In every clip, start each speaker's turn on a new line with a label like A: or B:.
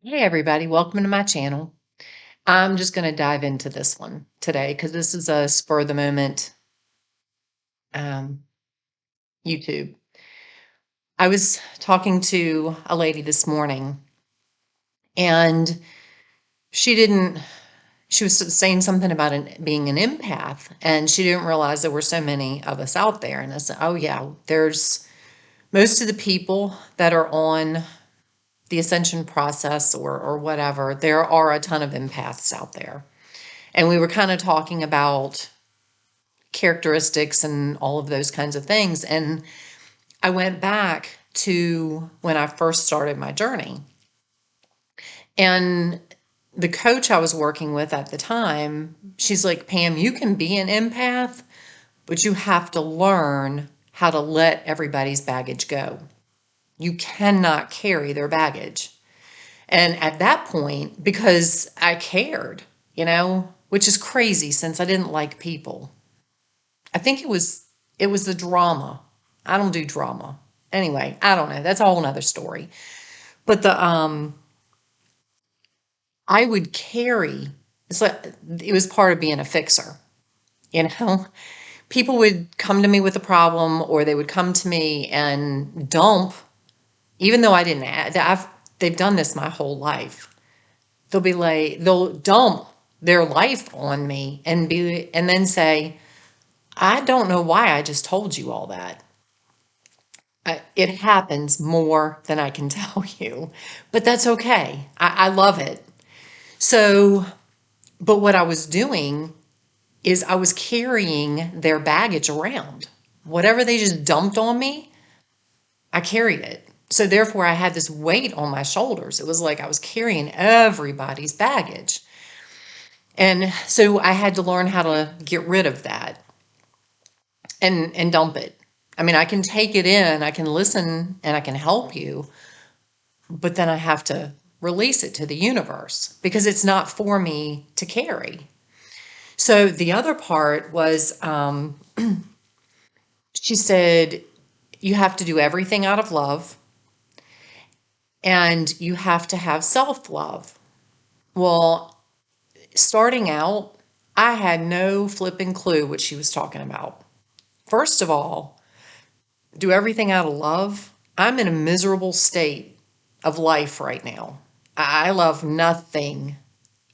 A: Hey everybody, welcome to my channel. I'm just going to dive into this one today because this is a spur of the moment um, YouTube. I was talking to a lady this morning and she didn't, she was saying something about being an empath and she didn't realize there were so many of us out there. And I said, oh yeah, there's most of the people that are on the ascension process or whatever, there are a ton of empaths out there. And we were kind of talking about characteristics and all of those kinds of things. And I went back to when I first started my journey. And the coach I was working with at the time, she's like, Pam, you can be an empath, but you have to learn how to let everybody's baggage go. You cannot carry their baggage. And at that point, because I cared, which is crazy since I didn't like people. I think it was the drama. I don't do drama. Anyway, I don't know. That's a whole nother story. But the I would carry it's like it was part of being a fixer, you know? People would come to me with a problem or they would come to me and dump, even though I didn't they've done this my whole life. They'll dump their life on me and then say, I don't know why I just told you all that. It happens more than I can tell you, but that's okay. I love it. So, but what I was doing is I was carrying their baggage around. Whatever they just dumped on me, I carried it. So therefore I had this weight on my shoulders. It was like I was carrying everybody's baggage. And so I had to learn how to get rid of that and dump it. I mean, I can take it in, I can listen and I can help you, but then I have to release it to the universe because it's not for me to carry. So the other part was, she said, you have to do everything out of love and you have to have self love. Well, starting out, I had no flipping clue what she was talking about. First of all, do everything out of love. I'm in a miserable state of life right now. I love nothing.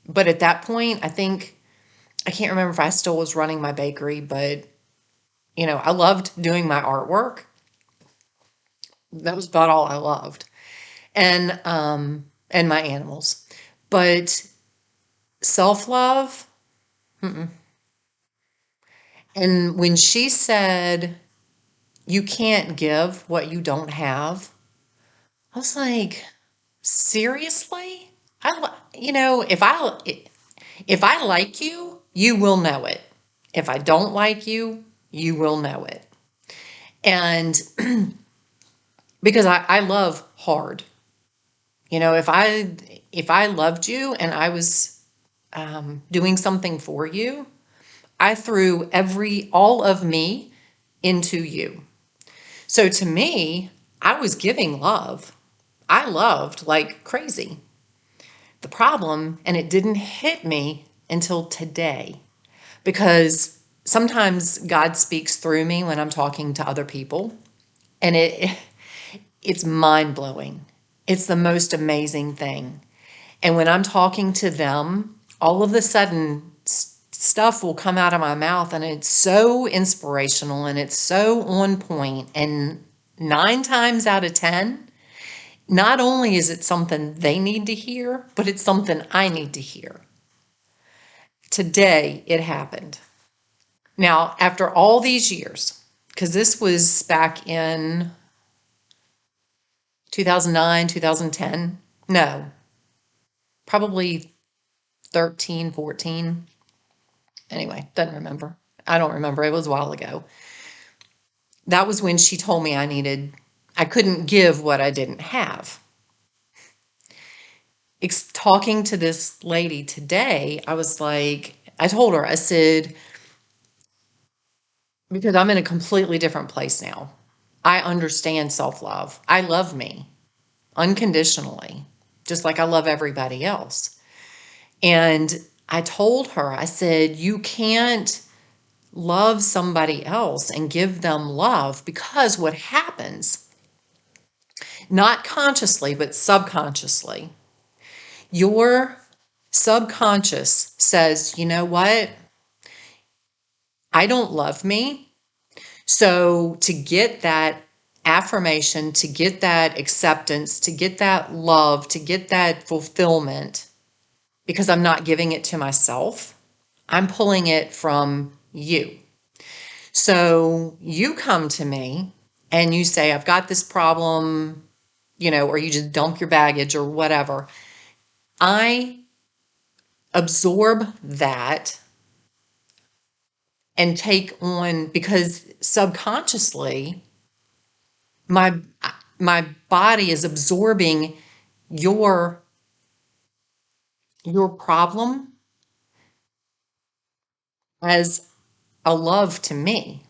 A: But at that point, I can't remember if I still was running my bakery, but I loved doing my artwork. That was about all I loved. And my animals. But self-love, and when she said you can't give what you don't have, I was like, seriously? If I like you, you will know it. If I don't like you, you will know it. And because I love hard. If I loved you and I was doing something for you, I threw all of me into you. So to me, I was giving love. I loved like crazy. The problem, and it didn't hit me until today, because sometimes God speaks through me when I'm talking to other people, and it's mind-blowing. It's the most amazing thing. And when I'm talking to them, all of a sudden stuff will come out of my mouth and it's so inspirational and it's so on point. And 9 times out of 10, not only is it something they need to hear, but it's something I need to hear. Today, it happened. Now, after all these years, because this was back in 2009, 2010, no, probably 13, 14. Anyway, doesn't remember. I don't remember. It was a while ago. That was when she told me I couldn't give what I didn't have. Talking to this lady today, I was like, I told her, I said, because I'm in a completely different place now. I understand self love. I love me unconditionally. just like I love everybody else. And I told her, I said, you can't love somebody else and give them love, because what happens, not consciously, but subconsciously, your subconscious says, you know what? I don't love me. So to get that affirmation, to get that acceptance, to get that love, to get that fulfillment, because I'm not giving it to myself, I'm pulling it from you. So you come to me and you say, I've got this problem, or you just dump your baggage or whatever. I absorb that and take on, because subconsciously my my body is absorbing your your problem as a love to me.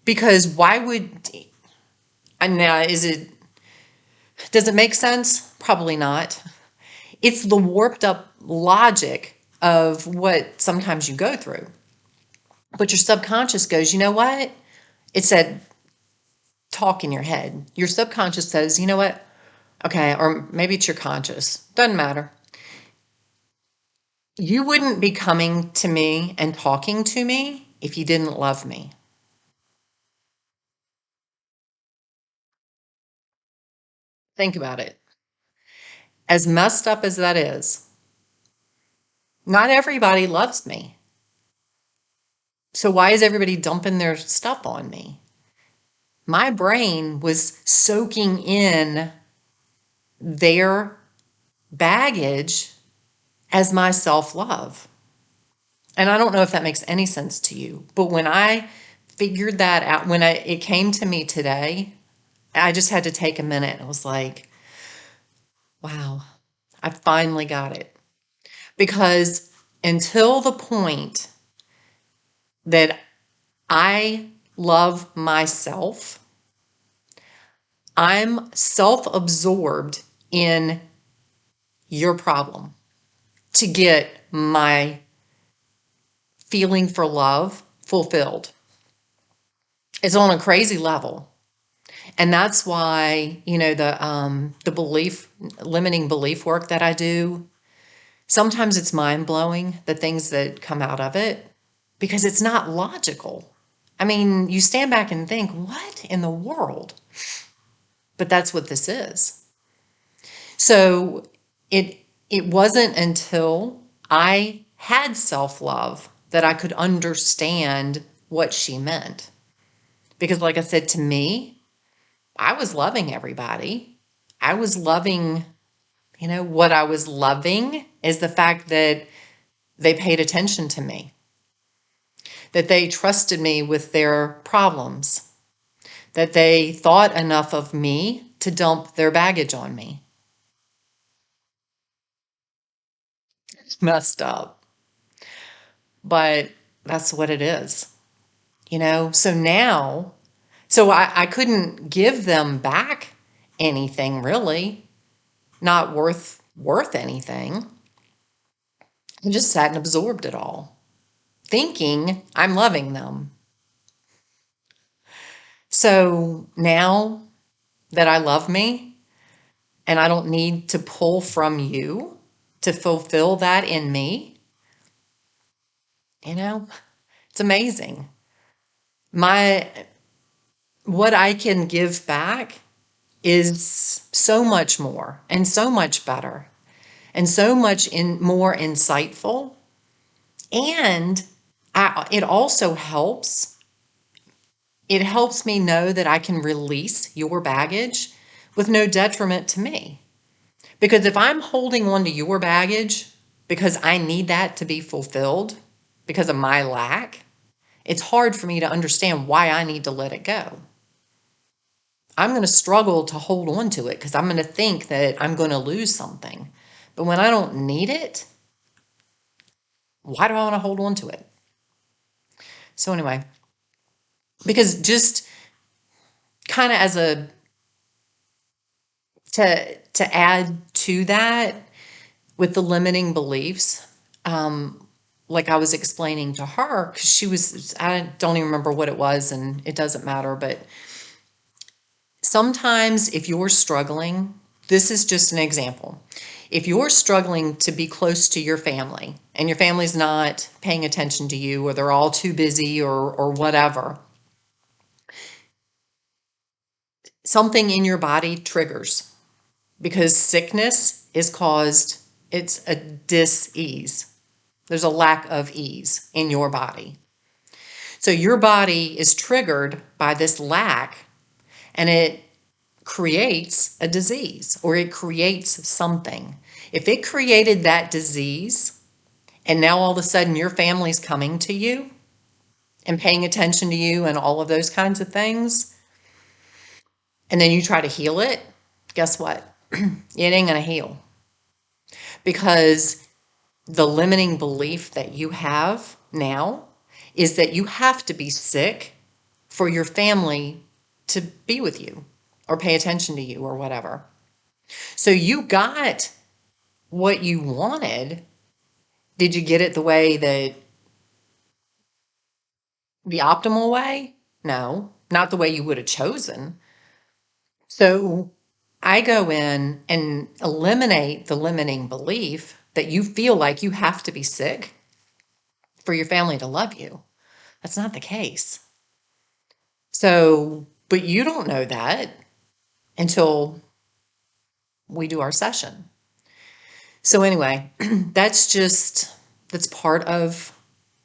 A: Because why would, and now does it make sense? Probably not. It's the warped up logic of what sometimes you go through. But your subconscious goes, you know what? It said talk in your head. Your subconscious says, you know what? Okay, or maybe it's your conscious. Doesn't matter. You wouldn't be coming to me and talking to me if you didn't love me. Think about it. As messed up as that is, not everybody loves me. So why is everybody dumping their stuff on me? My brain was soaking in their baggage as my self love. And I don't know if that makes any sense to you, but when I figured that out, when it came to me today, I just had to take a minute. I was like, wow, I finally got it. Because until the point that I love myself, I'm self absorbed in your problem to get my feeling for love fulfilled. It's on a crazy level. And that's why, the belief, limiting belief work that I do, sometimes it's mind blowing, the things that come out of it, because it's not logical. I mean, you stand back and think, what in the world? But that's what this is. So it wasn't until I had self-love that I could understand what she meant. Because like I said, to me, I was loving everybody. I was loving, what I was loving is the fact that they paid attention to me, that they trusted me with their problems, that they thought enough of me to dump their baggage on me. It's messed up, but that's what it is, So now, I couldn't give them back anything really, not worth anything. I just sat and absorbed it all, thinking I'm loving them. So now that I love me and I don't need to pull from you to fulfill that in me, you know, it's amazing. My what I can give back is so much more and so much better and so much more insightful. And it also helps. It helps me know that I can release your baggage with no detriment to me. Because if I'm holding on to your baggage because I need that to be fulfilled because of my lack, it's hard for me to understand why I need to let it go. I'm going to struggle to hold on to it because I'm going to think that I'm going to lose something. But when I don't need it, why do I want to hold on to it? So anyway, because just kind of as a to add to that with the limiting beliefs, like I was explaining to her, because she was, I don't even remember what it was, and it doesn't matter, but sometimes if you're struggling, this is just an example. If you're struggling to be close to your family and your family's not paying attention to you, or they're all too busy, or whatever, something in your body triggers, because sickness is caused, it's a dis-ease. There's a lack of ease in your body. So your body is triggered by this lack, and it creates a disease, or it creates something. If it created that disease, and now all of a sudden your family's coming to you and paying attention to you and all of those kinds of things, and then you try to heal it, guess what? It ain't going to heal, because the limiting belief that you have now is that you have to be sick for your family to be with you or pay attention to you or whatever. So you got what you wanted. Did you get it the optimal way? No, not the way you would have chosen. So I go in and eliminate the limiting belief that you feel like you have to be sick for your family to love you. That's not the case. So, but you don't know that until we do our session. So anyway, that's part of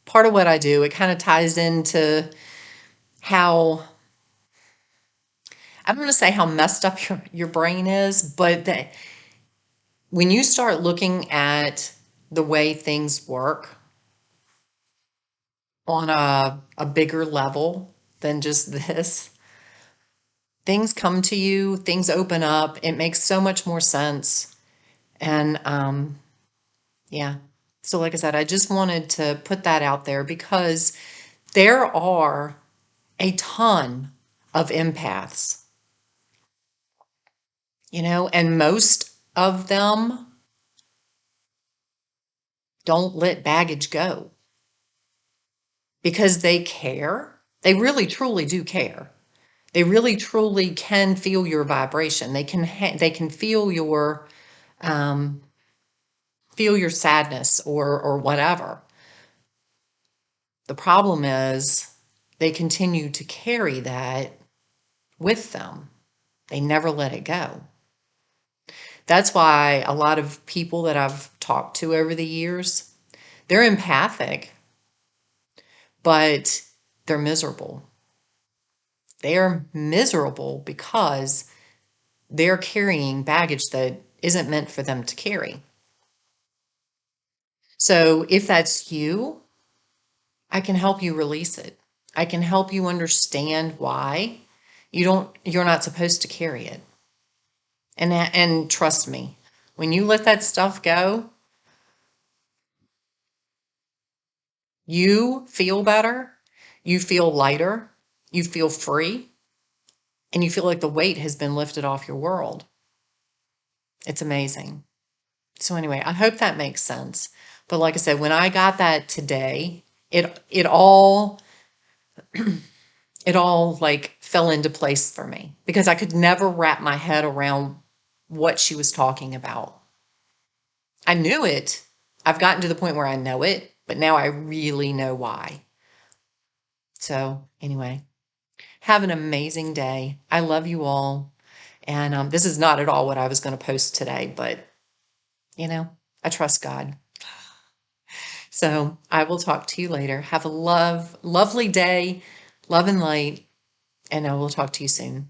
A: what I do. It kind of ties into how, I'm going to say how messed up your brain is, but when you start looking at the way things work on a bigger level than just this, things come to you, things open up. It makes so much more sense. And yeah. So like I said, I just wanted to put that out there, because there are a ton of empaths, and most of them don't let baggage go because they care. They really truly do care. They really truly can feel your vibration. They can um, feel your sadness, or whatever. The problem is they continue to carry that with them. They never let it go. That's why a lot of people that I've talked to over the years, they're empathic, but they're miserable. They're miserable because they're carrying baggage that isn't meant for them to carry. So if that's you, I can help you release it. I can help you understand why you're not supposed to carry it. And trust me, when you let that stuff go, you feel better, you feel lighter, you feel free, and you feel like the weight has been lifted off your world. It's amazing. So anyway, I hope that makes sense. But like I said, when I got that today, it all like fell into place for me, because I could never wrap my head around what she was talking about. I knew it. I've gotten to the point where I know it, but now I really know why. So anyway, have an amazing day. I love you all. And this is not at all what I was going to post today, but I trust God. So I will talk to you later. Have a lovely day, love and light, and I will talk to you soon.